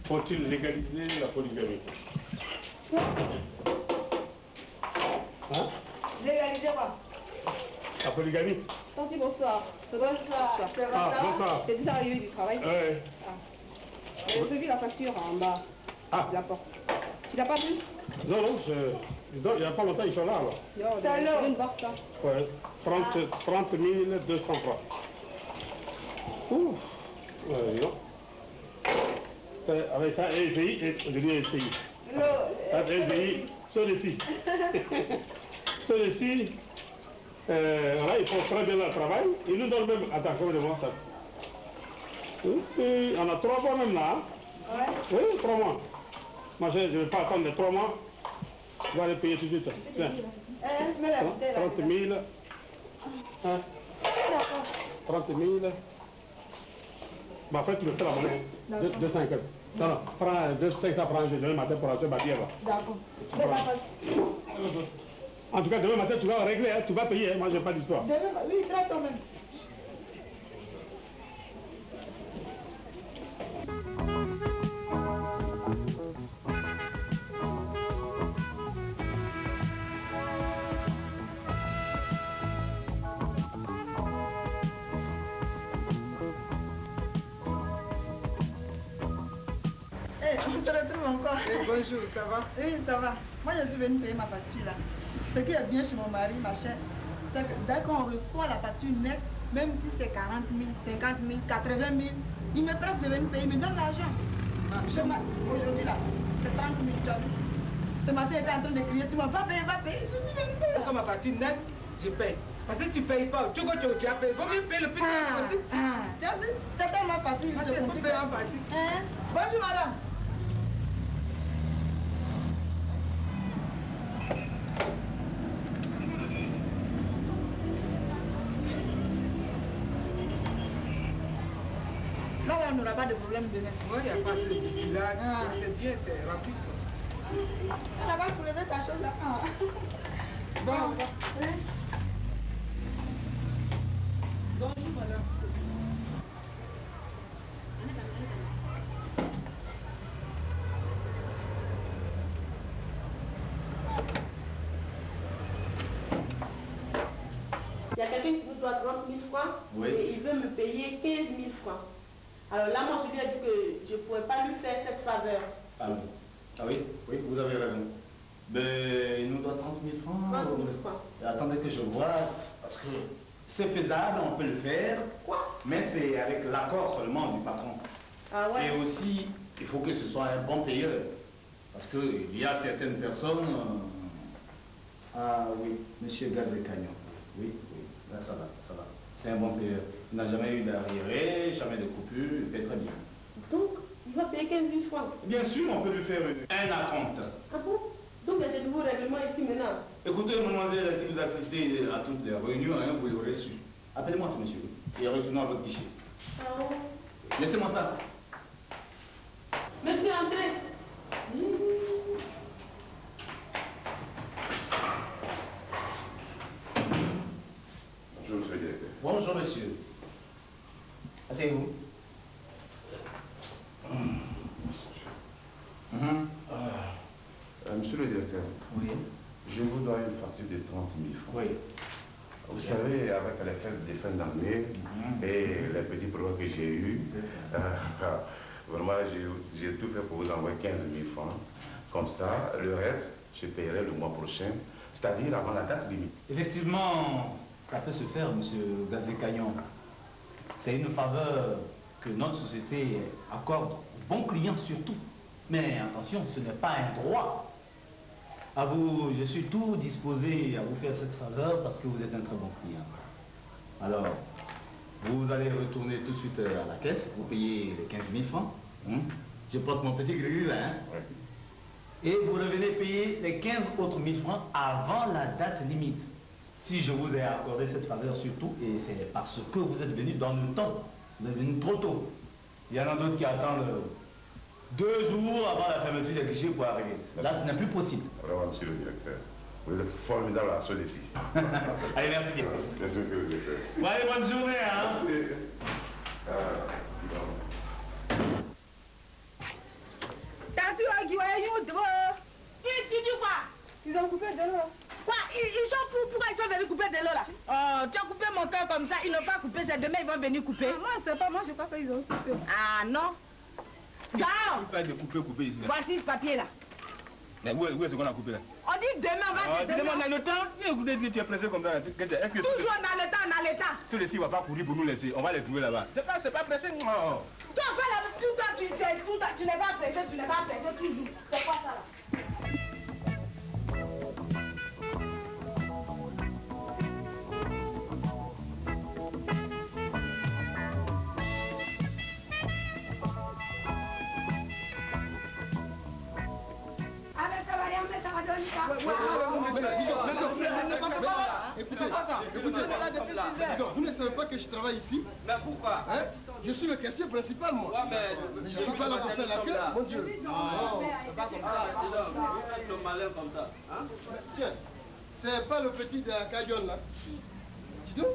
faut-il légaliser la polygamie? Hein? Légaliser quoi? La polygamie? Tonti, bonsoir. Bonsoir. Bonsoir. C'est déjà arrivé du travail? Ouais. J'ai vu la facture en bas de la porte. Tu l'as pas vu? Non, non, il n'y a pas longtemps, ils sont là alors. Non, c'est une porte là. Ouais, 30 200 francs. Ouh, ouais, non. Avec ça, LGI et LGI. LGI, celui-ci. Celui-ci, voilà, ils font très bien leur travail. Ils nous donnent même, attention, de voir ça. On a 3 mois même là. Hein? Ouais. Oui, 3 mois. Moi, je ne vais pas attendre les 3 mois. Je vais aller payer tout de suite. Tiens. 30 000. Hein? 30 000. Bah, après, tu le fais la monnaie. 2,50. Non, non, prends 2,500 francs demain matin pour acheter ma bière là. D'accord. En tout cas, demain matin, tu vas régler, hein, tu vas payer. Hein, moi, je n'ai pas d'histoire. Oui, très quand même. On se retrouve encore. Bonjour, ça va? Oui, ça va. Moi, je suis venue payer ma facture là. Ce qui est bien chez mon mari, ma chère, c'est que dès qu'on reçoit la facture nette, même si c'est 40 000, 50 000, 80 000, il me presse de venir payer, il me donne l'argent. Aujourd'hui là, c'est 30 000 jobs. Ce matin, il était en train de crier sur moi, va payer, va payer. Je suis venue payer. Comme ma facture nette, je paye. Parce que tu ne payes pas, tu as payé. Vaut mieux payer le plus possible. Tu as vu? C'est tellement facile. Moi, je peux payer en partie. Bonjour madame. Là, on n'aura pas de problème demain. Moi, il n'y a pas de difficulté. C'est bien, c'est rapide. Elle n'a pas soulevé sa chose là. Bon. Bonjour madame. Il y a quelqu'un qui vous doit 30 000 francs et il veut me payer 15 000 francs. Alors là, moi, je lui ai dit que je ne pourrais pas lui faire cette faveur. Ah oui, vous avez raison. Mais il nous doit 30 000 francs. 30 000 francs. Attendez que je vois, parce que c'est faisable, on peut le faire. Quoi? Mais c'est avec l'accord seulement du patron. Ah ouais? Et aussi, il faut que ce soit un bon payeur. Parce qu'il y a certaines personnes... Ah oui, monsieur Gazekagnon. Oui, là ça va. C'est un bon payeur. Il n'a jamais eu d'arriéré, jamais de coupure, il fait très bien. Donc, il va payer 15 000 francs? Bien sûr, on peut lui faire un acompte. Ah bon? Donc, il y a de nouveaux règlements ici maintenant? Écoutez, mademoiselle, si vous assistez à toutes les réunions, hein, vous l'aurez su. Appelez-moi ce monsieur et retournons à votre guichet. Ah bon? Laissez-moi ça. Monsieur, entrez. Bonjour, monsieur le directeur. Bonjour, monsieur. Asseyez-vous. Monsieur le directeur, Oui. je vous dois une facture de 30 000 francs. Oui. Vous savez, avec les fêtes de fin d'année et les petits problèmes que j'ai eus, vraiment, j'ai tout fait pour vous envoyer 15 000 francs. Comme ça, le reste, je paierai le mois prochain, c'est-à-dire avant la date limite. Effectivement, ça peut se faire, monsieur Gazekagnon. C'est une faveur que notre société accorde aux bons clients surtout. Mais attention, ce n'est pas un droit. À vous, je suis tout disposé à vous faire cette faveur parce que vous êtes un très bon client. Alors, vous allez retourner tout de suite à la caisse, vous payez les 15 000 francs. Je porte mon petit gris là. Oui. Et vous revenez payer les 15 autres 1000 francs avant la date limite. Si je vous ai accordé cette faveur surtout, et c'est parce que vous êtes venu dans le temps, vous êtes venu trop tôt. Il y en a d'autres qui attendent 2 jours avant la fermeture des guichets pour arriver. Là, ce n'est plus possible. Vraiment, monsieur le directeur, vous êtes formidable à ce défi. Allez, merci. Bien sûr que le directeur. Bon, allez, bonne journée, hein. de l'eau. Quoi? Ils sont fous, pourquoi ils sont venus couper de l'eau là? Oh, tu as coupé mon cœur comme ça, ils n'ont pas coupé, c'est demain ils vont venir couper. Moi, c'est pas moi, je crois qu'ils ont coupé. Ah non. Zao! Pas de couper ici. Voici ce papier là. Mais où est-ce qu'on a coupé là? On dit demain, on va dire demain. On a le temps. Écoutez, tu es pressé comme ça. Toujours on a le temps, on a le temps. Ceux-ci ne vont pas courir pour nous laisser. On va les trouver là-bas. C'est pas pressé. Non. Toi, tu n'es pas pressé, toujours. C'est quoi ça là? Écoutez, vous ne savez pas que je travaille ici? Mais pourquoi? Hein? Je suis le caissier principal, moi. Ouais, mais je ne suis pas là pour faire la queue, mon Dieu. Non, c'est pas comme ça. Vous faites le malin comme ça. Hein? Tiens, c'est pas le petit de la Cajon là? Dis donc,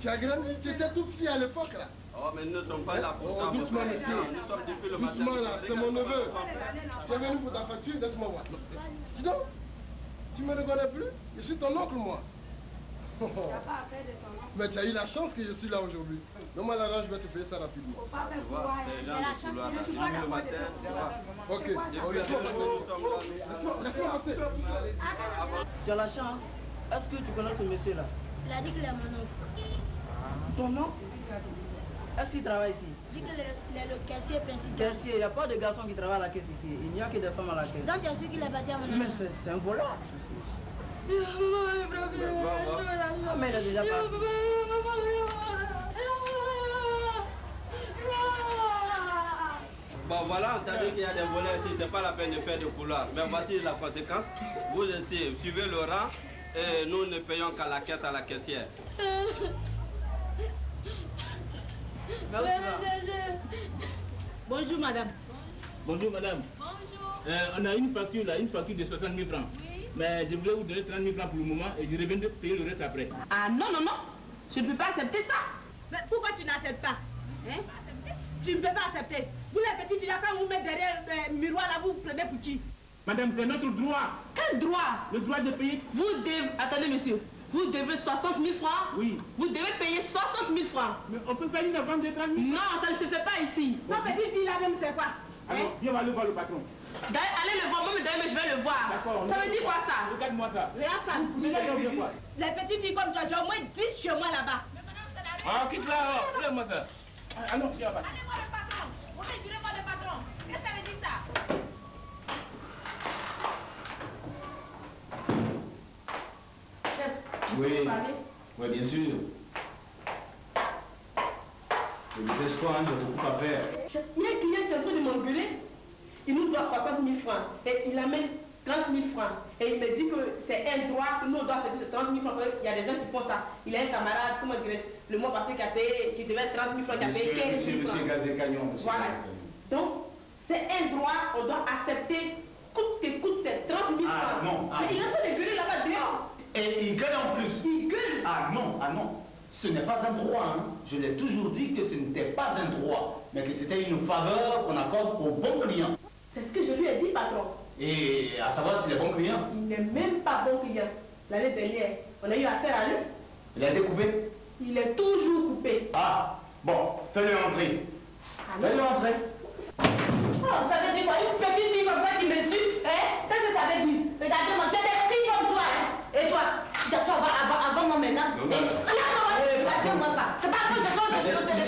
tu as grandi, tu étais tout petit à l'époque là. Oh, mais nous ne sommes pas là pour ça. Doucement, monsieur. Nous sommes depuis le matin. Doucement là, c'est mon neveu. Tu es venu pour ta facture, laisse-moi voir. Dis donc, tu me reconnais plus? Je suis ton oncle, moi. Mais tu as eu la chance que je suis là aujourd'hui. Donne-moi l'argent, je vais te payer ça rapidement. Ok, laisse-moi passer. Tu as la chance. Est-ce que tu connais ce monsieur-là? Il a dit qu'il est mon oncle. Ton nom? Est-ce qu'il travaille ici? Il dit qu'il est le caissier principal. Caissier, il n'y a pas de garçons qui travaillent à la caisse ici. Il n'y a que des femmes à la caisse. Donc tu es sûr qu'il est bâti à mon oncle? Mais c'est un voleur. Mais il a déjà parti. Bon, voilà, on t'a dit qu'il y a des volets ici, c'est pas la peine de faire de couloir. Mais voici la conséquence. Vous essayez, suivez le rang et nous ne payons qu'à la caisse, à la caissière. Bonjour madame. Bonjour madame. Bonjour. On a une facture là, une facture de 60 000 francs. Oui. Mais je voulais vous donner 30 000 francs pour le moment et je reviens de payer le reste après. Ah non, non, non. Je ne peux pas accepter ça. Mais pourquoi tu n'acceptes pas? Hein? Tu ne peux pas accepter. Vous les petits filles, quand vous mettez derrière le miroir là, vous prenez pour qui? Madame, c'est notre droit. Quel droit? Le droit de payer. Vous devez... Attendez monsieur. Vous devez 60 000 francs? Oui. Vous devez payer 60 000 francs. Mais on peut faire une avance de 30 000. Non, ça ne se fait pas ici. La petite fille là même, c'est quoi? Alors, viens aller voir le patron. Allez le voir, moi mais je vais le voir. Ça veut dire quoi ça? Regarde-moi ça. Regarde ça. Les petites filles comme toi, j'ai au moins 10 chez moi là-bas. Ah, quitte là, regarde-moi ça. Allons, viens là-bas. Allez voir le patron. Vous me direz voir le patron. Qu'est-ce que ça veut dire ça? Oui, bien sûr. Le désespoir, hein, j'ai beaucoup à faire. Il y a un client qui est en train de m'engueuler. Il nous doit 60 000 francs. Et il amène 30 000 francs. Et il me dit que c'est un droit que nous on doit faire ce 30 000 francs. Il y a des gens qui font ça. Il a un camarade, comment dirais-je, le mois passé qui a payé, qui devait 30 000 francs, qui a payé 15 000 francs. Monsieur Gazé-Cagnon. Voilà. Donc, c'est un droit, on doit accepter coûte que coûte ces 30 000 francs. Ah non. Mais il est en train de gueuler là-bas dehors. Et il gueule en plus. Il gueule. Ah non. Ce n'est pas un droit. Hein. Je l'ai toujours dit que ce n'était pas un droit, mais que c'était une faveur qu'on accorde aux bons clients. C'est ce que je lui ai dit, patron. Et à savoir s'il est bon client. Il n'est même pas bon client. L'année dernière, on a eu affaire à lui. Il a été coupé. Il est toujours coupé. Ah, bon, fais-le entrer. Fais-le entrer. Oh, ça veut dire quoi? Une petite fille comme ça qui me suit, hein? Qu'est-ce que ça veut dire? Regardez-moi, j'ai des filles comme toi, hein? Et toi, tu dois avant moi maintenant. Regardez-moi ça. C'est pas cause de toi que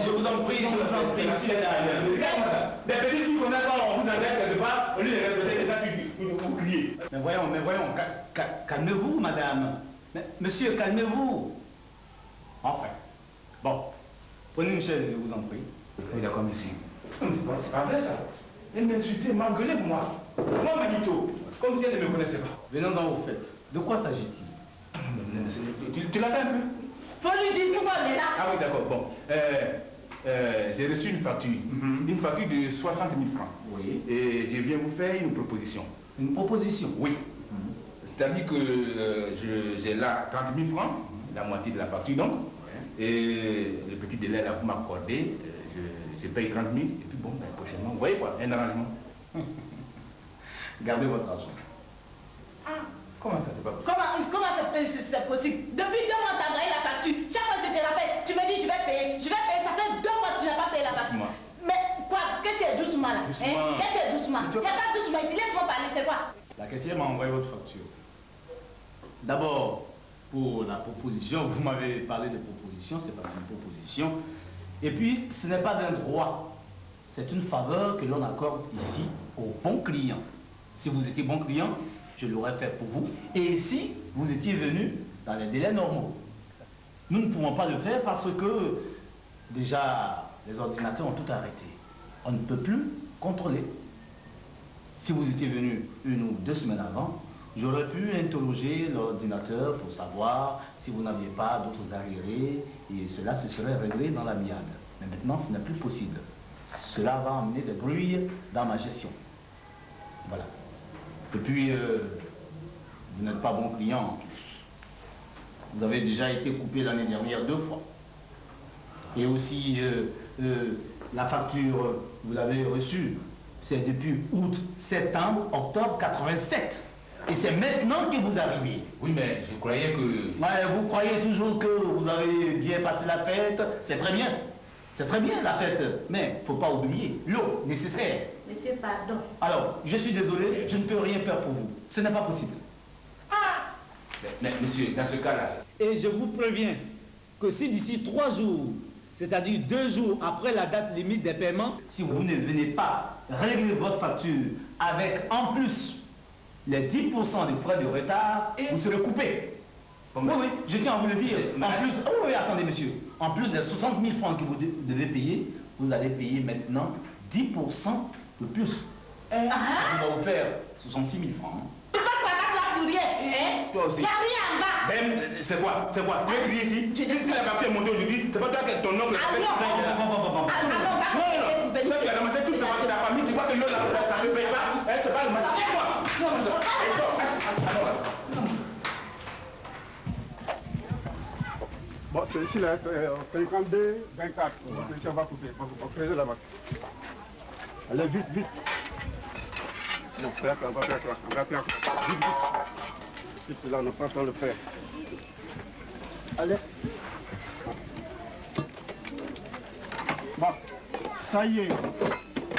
Je vous en prie, monsieur. Des petites filles qu'on a quand on vous en laisse quelque part, au lieu de répéter les gens pour crier. Mais voyons, calmez-vous, madame. Monsieur, calmez-vous. Enfin, bon, prenez une chaise, je vous en prie. Oui, d'accord, monsieur. C'est pas vrai ça. Elle m'a insulté, m'a engueulé pour moi. Moi, Manito, comme si elle ne me connaissait pas. Venons dans vos fêtes. De quoi s'agit-il? Tu l'attends un peu? faut lui dire pourquoi on est là. Ah oui, d'accord, bon. J'ai reçu une facture. Une facture de 60 000 francs. Oui. Et je viens vous faire une proposition. Une proposition? Oui. C'est-à-dire que j'ai là 30 000 francs, la moitié de la facture donc. Et le petit délai là, vous m'accordez, je paye 30 000, et puis bon, ben, prochainement, vous voyez quoi, un arrangement. Gardez votre argent. Comment ça, c'est pas possible? Comment c'est possible? Depuis 2 mois, tu as envoyé la facture. Chaque fois que je te rappelle, tu me dis je vais payer. Ça fait 2 mois que tu n'as pas payé la facture. Mais quoi? Qu'est-ce que c'est doucement là? Qu'est-ce que c'est doucement? Il n'y a pas doucement ici. Laisse-moi parler, c'est quoi? La caissière m'a envoyé votre facture. D'abord, pour la proposition, vous m'avez parlé de proposition, c'est pas une proposition. Et puis, ce n'est pas un droit. C'est une faveur que l'on accorde ici aux bons clients. Si vous étiez bon client, je l'aurais fait pour vous. Et si vous étiez venu dans les délais normaux. Nous ne pouvons pas le faire parce que déjà les ordinateurs ont tout arrêté. On ne peut plus contrôler. Si vous étiez venu 1 ou 2 semaines avant, j'aurais pu interroger l'ordinateur pour savoir si vous n'aviez pas d'autres arriérés et cela se serait réglé dans la miade. Mais maintenant, ce n'est plus possible. Cela va amener des bruits dans ma gestion. Voilà. Et puis, vous n'êtes pas bon client en plus. Vous avez déjà été coupé l'année dernière 2 fois. Et aussi, la facture, vous l'avez reçue, c'est depuis août, septembre, octobre 87. Et c'est maintenant que vous arrivez. Oui, mais je croyais que... Ouais, vous croyez toujours que vous avez bien passé la fête. C'est très bien. C'est très bien la fête. Mais il ne faut pas oublier l'eau nécessaire. Monsieur, pardon. Alors, je suis désolé, je ne peux rien faire pour vous. Ce n'est pas possible. Mais monsieur, dans ce cas-là... Et je vous préviens que si d'ici 3 jours, c'est-à-dire 2 jours après la date limite des paiements, si vous ne venez pas régler votre facture avec en plus les 10% de frais de retard, vous serez coupé. Oui, oui, je tiens à vous le dire. En plus, oh oui, attendez monsieur, en plus des 60 000 francs que vous devez payer, vous allez payer maintenant 10% de plus. Ça va vous faire 66 000 francs. Tu vas pas pour rien, hein? Toi aussi. Il n'y a rien en bas. Ben, c'est quoi? Tu veux crier ici? Si la facture est montée aujourd'hui, c'est pas toi que ton oncle... Non, tu as ramassé toute ta famille, tu crois que l'autre, ça ne paye pas? C'est pas le match. Bon, c'est ici, là, 52, 24. On va couper, on va creuser là-bas. Allez, vite, vite. Non, on va faire quoi? On va faire vite, vite. Vite, là, on n'a pas le temps de le faire. Allez. Bon, ça y est.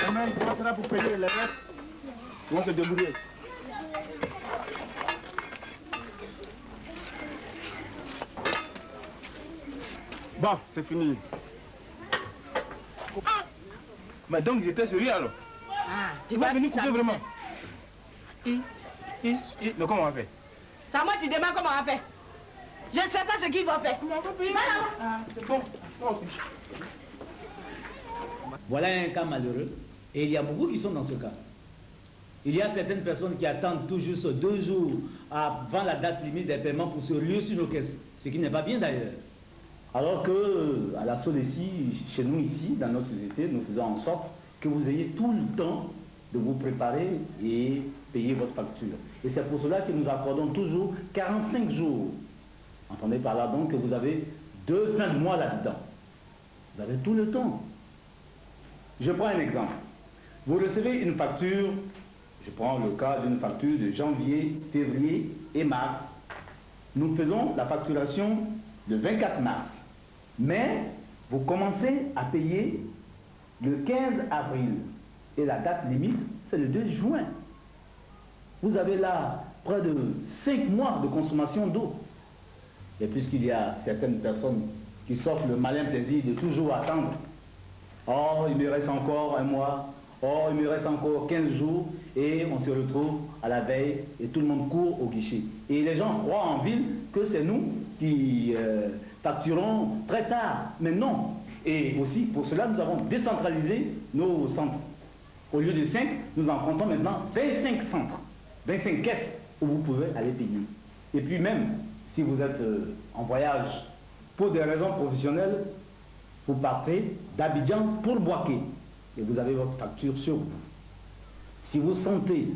Demain, il passera pour payer les restes. On va se débrouiller. Bon, c'est fini. Mais donc j'étais sérieux alors? Tu vas venir couper vraiment? Mais comment on va faire? C'est à moi que tu demandes comment on va faire. Je ne sais pas ce qu'ils vont faire. C'est bon. voilà un cas malheureux. Et il y a beaucoup qui sont dans ce cas. Il y a certaines personnes qui attendent tout juste 2 jours avant la date limite des paiements pour se ruer sur nos caisses. Ce qui n'est pas bien d'ailleurs. Alors que, à la Solecy, chez nous ici, dans notre société, nous faisons en sorte que vous ayez tout le temps de vous préparer et payer votre facture. Et c'est pour cela que nous accordons toujours 45 jours. Entendez par là donc que vous avez 2 fins de mois là-dedans. Vous avez tout le temps. Je prends un exemple. Vous recevez une facture, je prends le cas d'une facture de janvier, février et mars. Nous faisons la facturation le 24 mars. Mais vous commencez à payer le 15 avril. Et la date limite, c'est le 2 juin. Vous avez là près de 5 mois de consommation d'eau. Et puisqu'il y a certaines personnes qui sortent le malin plaisir de toujours attendre. Oh, il me reste encore 1 mois. Oh, il me reste encore 15 jours. Et on se retrouve à la veille et tout le monde court au guichet. Et les gens croient en ville que c'est nous qui facturons très tard. Mais non. Et aussi, pour cela, nous avons décentralisé nos centres. Au lieu de 5, nous en comptons maintenant 25 centres, 25 caisses où vous pouvez aller payer. Et puis même, si vous êtes en voyage pour des raisons professionnelles, vous partez d'Abidjan pour Boaké et vous avez votre facture sur vous. Si vous sentez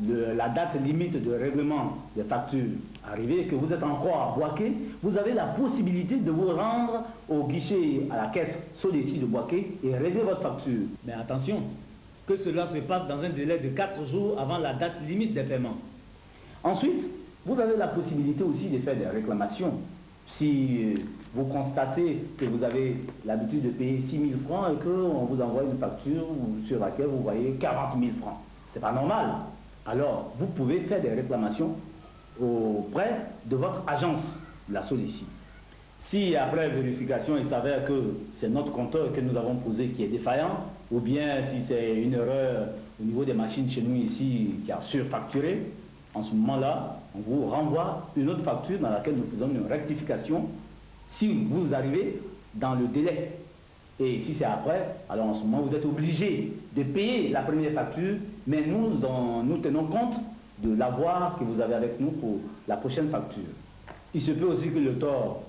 la date limite de règlement des factures arriver et que vous êtes encore à Boaké, vous avez la possibilité de vous rendre au guichet à la caisse Solecy de Boaké et régler votre facture. Mais attention, que cela se passe dans un délai de 4 jours avant la date limite des paiements. Ensuite, Vous avez la possibilité aussi de faire des réclamations. Si vous constatez que vous avez l'habitude de payer 6 000 francs et qu'on vous envoie une facture sur laquelle vous voyez 40 000 francs, c'est pas normal. Alors, vous pouvez faire des réclamations auprès de votre agence, la Solici. Si après vérification, il s'avère que c'est notre compteur que nous avons posé qui est défaillant, ou bien si c'est une erreur au niveau des machines chez nous ici qui a surfacturé, en ce moment-là, on vous renvoie une autre facture dans laquelle nous faisons une rectification si vous arrivez dans le délai. Et si c'est après, alors en ce moment, vous êtes obligé de payer la première facture, mais nous tenons compte de l'avoir que vous avez avec nous pour la prochaine facture. Il se peut aussi que le tort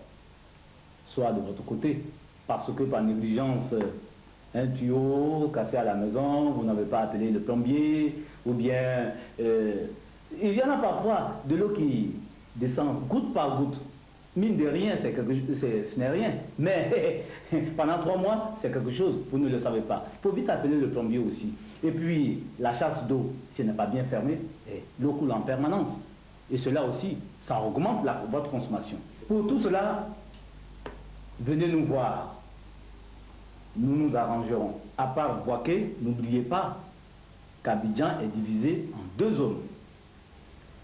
soit de votre côté, parce que par négligence, un tuyau cassé à la maison, vous n'avez pas appelé le plombier, ou bien il y en a parfois de l'eau qui descend goutte par goutte. Mine de rien, ce n'est rien, mais pendant 3 mois, c'est quelque chose, vous ne le savez pas. Il faut vite appeler le plombier aussi. Et puis, la chasse d'eau, si elle n'est pas bien fermée, l'eau coule en permanence. Et cela aussi, ça augmente votre consommation. Pour tout cela, venez nous voir. Nous nous arrangerons. À part Boaké, n'oubliez pas qu'Abidjan est divisé en 2 zones.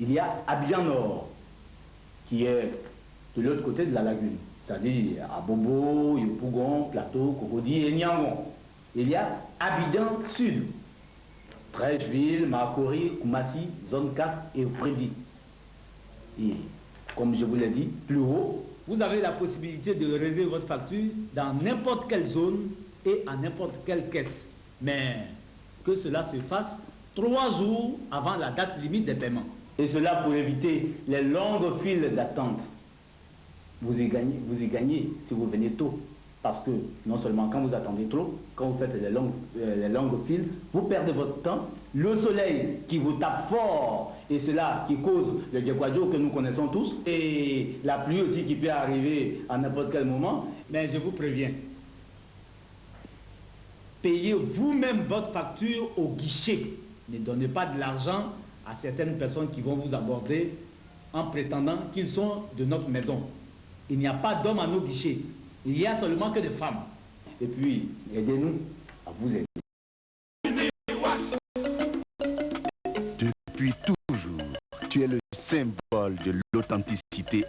Il y a Abidjan Nord, qui est de l'autre côté de la lagune, c'est-à-dire à Bobo, Yopougon, Plateau, Cocody et Niangon. Il y a Abidjan Sud, Trècheville, Makori, Koumassi, Zone 4 et Frédi. Et comme je vous l'ai dit, plus haut, vous avez la possibilité de relever votre facture dans n'importe quelle zone et à n'importe quelle caisse. Mais que cela se fasse 3 jours avant la date limite des paiements. Et cela pour éviter les longues files d'attente. Vous y gagnez si vous venez tôt. Parce que non seulement quand vous attendez trop, quand vous faites les longues files, vous perdez votre temps. Le soleil qui vous tape fort, et cela qui cause le djekwadjo que nous connaissons tous, et la pluie aussi qui peut arriver à n'importe quel moment. Mais je vous préviens, payez vous-même votre facture au guichet. Ne donnez pas de l'argent à certaines personnes qui vont vous aborder en prétendant qu'ils sont de notre maison. Il n'y a pas d'hommes à nos guichets. Il y a seulement que des femmes. Et puis, aidez-nous à vous aider. Depuis toujours, tu es le symbole de l'authenticité